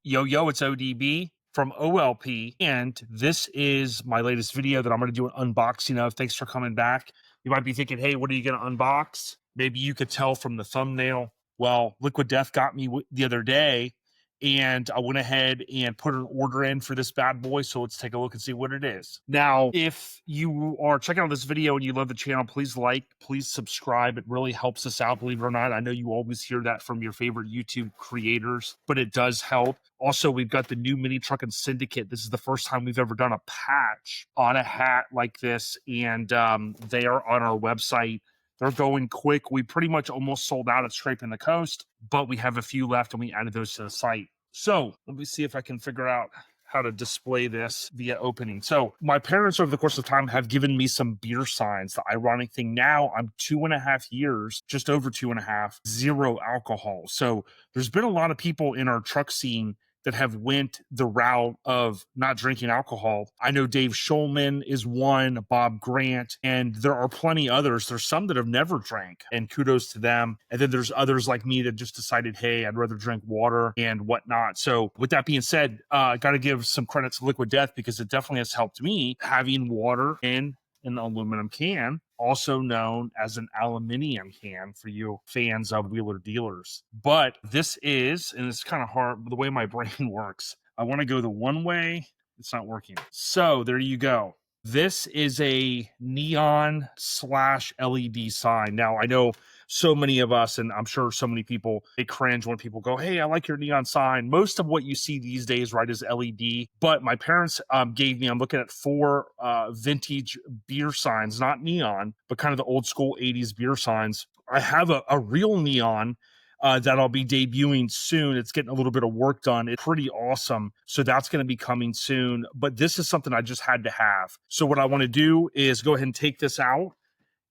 Yo, it's ODB from OLP, and this is my latest video that I'm going to do an unboxing of. Thanks for coming back. You might be thinking, hey, what are you going to unbox? Maybe you could tell from the thumbnail. Well, Liquid Death got me the other day, and I went ahead and put an order in for this bad boy, so let's take a look and see what it is. Now, if you are checking out this video and you love the channel, please like, please subscribe. It really helps us out, believe it or not. I know you always hear that from your favorite YouTube creators, but it does help. Also, we've got the new Mini Truckin Syndicate. This is the first time we've ever done a patch on a hat like this, and they are on our website. They're going quick. We pretty much almost sold out at Scraping the Coast, but we have a few left and we added those to the site. So let me see if I can figure out how to display this via opening. So my parents over the course of time have given me some beer signs. The ironic thing now, I'm 2.5 years, just over 2.5, zero alcohol. So there's been a lot of people in our truck scene that have went the route of not drinking alcohol. I know Dave Schulman is one, Bob Grant, and there are plenty others. There's some that have never drank, and kudos to them. And then there's others like me that just decided, hey, I'd rather drink water and whatnot. So with that being said, I got to give some credit to Liquid Death because it definitely has helped me having water in an aluminum can, also known as an aluminium can for you fans of wheeler dealers. But this is, and it's kind of hard, the way my brain works. I want to go the one way. It's not working. So there you go. This is a neon / LED sign. Now, I know so many of us, and I'm sure so many people, they cringe when people go, hey, I like your neon sign. Most of what you see these days, right, is LED. But my parents gave me, I'm looking at 4 vintage beer signs, not neon, but kind of the old school 80s beer signs. I have a real neon that I'll be debuting soon. It's getting a little bit of work done. It's pretty awesome. So that's going to be coming soon. But this is something I just had to have. So what I want to do is go ahead and take this out,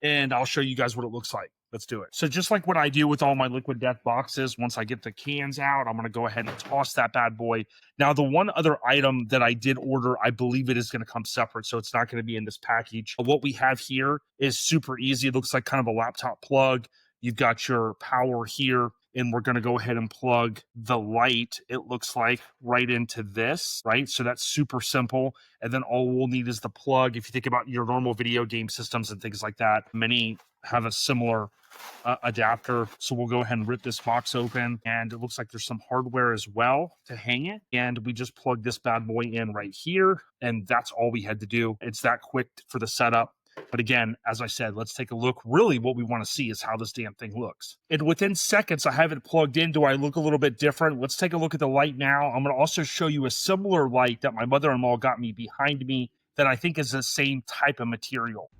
and I'll show you guys what it looks like. Let's do it. So just like what I do with all my Liquid Death boxes, once I get the cans out, I'm going to go ahead and toss that bad boy. Now, the one other item that I did order, I believe it is going to come separate, so it's not going to be in this package. What we have here is super easy. It looks like kind of a laptop plug. You've got your power here, and we're going to go ahead and plug the light, it looks like, right into this, right? So that's super simple. And then all we'll need is the plug. If you think about your normal video game systems and things like that, many have a similar adapter. So we'll go ahead and rip this box open, and it looks like there's some hardware as well to hang it. And we just plug this bad boy in right here, and that's all we had to do. It's that quick for the setup. But again, as I said, let's take a look. Really, what we want to see is how this damn thing looks. And within seconds, I have it plugged in. Do I look a little bit different? Let's take a look at the light now. I'm going to also show you a similar light that my mother-in-law got me behind me that I think is the same type of material.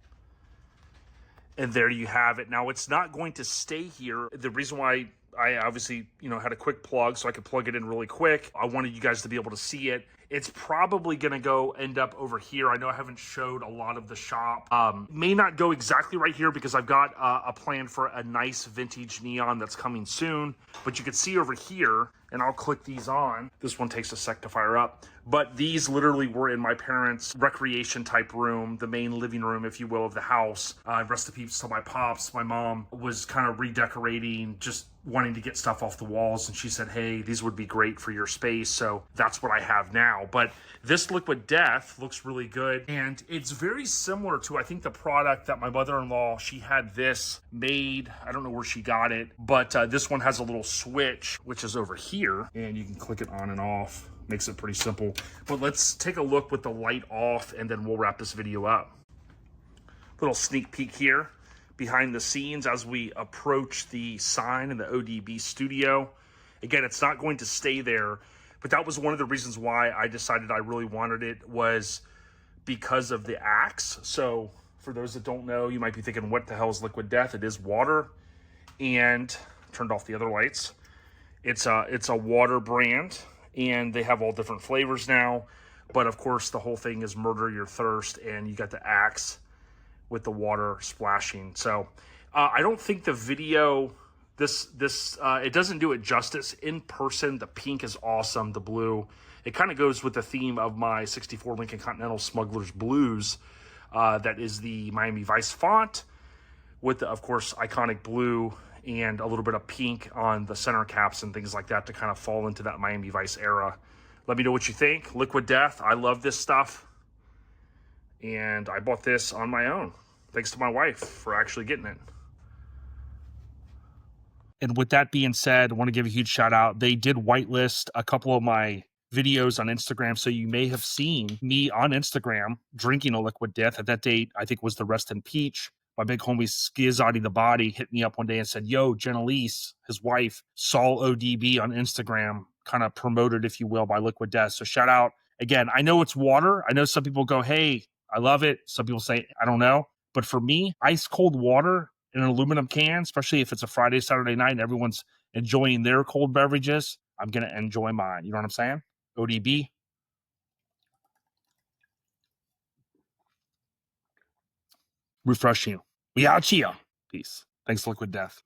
And there you have it. Now, it's not going to stay here. The reason why I obviously, had a quick plug so I could plug it in really quick. I wanted you guys to be able to see it. It's probably going to end up over here. I know I haven't showed a lot of the shop. May not go exactly right here because I've got a plan for a nice vintage neon that's coming soon. But you can see over here, and I'll click these on. This one takes a sec to fire up. But these literally were in my parents' recreation type room, the main living room, if you will, of the house. Rest in peace to my pops. My mom was kind of redecorating, just wanting to get stuff off the walls. And she said, hey, these would be great for your space. So that's what I have now. But this Liquid Death looks really good. And it's very similar to, I think, the product that my mother-in-law, she had this made. I don't know where she got it. But this one has a little switch, which is over here. And you can click it on and off. Makes it pretty simple. But let's take a look with the light off, and then we'll wrap this video up. Little sneak peek here behind the scenes as we approach the sign in the ODB Studio. Again, it's not going to stay there, but that was one of the reasons why I decided I really wanted it, was because of the axe. So for those that don't know, you might be thinking, what the hell is Liquid Death? It is water. And turned off the other lights. It's a water brand, and they have all different flavors now. But of course, the whole thing is murder your thirst, and you got the axe with the water splashing. So I don't think the video, it doesn't do it justice. In person, the pink is awesome, the blue. It kind of goes with the theme of my 64 Lincoln Continental Smuggler's Blues. That is the Miami Vice font with the, of course, iconic blue and a little bit of pink on the center caps and things like that to kind of fall into that Miami Vice era. Let me know what you think. Liquid Death, I love this stuff. And I bought this on my own. Thanks to my wife for actually getting it. And with that being said, I want to give a huge shout out. They did whitelist a couple of my videos on Instagram. So you may have seen me on Instagram drinking a Liquid Death. At that date, I think was the Rest in Peach. My big homie Skizzotti the Body hit me up one day and said, yo, Jenalise, his wife, saw ODB on Instagram, kind of promoted, if you will, by Liquid Death. So shout out. Again, I know it's water. I know some people go, hey, I love it. Some people say, I don't know. But for me, ice cold water in an aluminum can, especially if it's a Friday, Saturday night and everyone's enjoying their cold beverages, I'm going to enjoy mine. You know what I'm saying? ODB. Refresh you. We out here. Peace. Thanks, Liquid Death.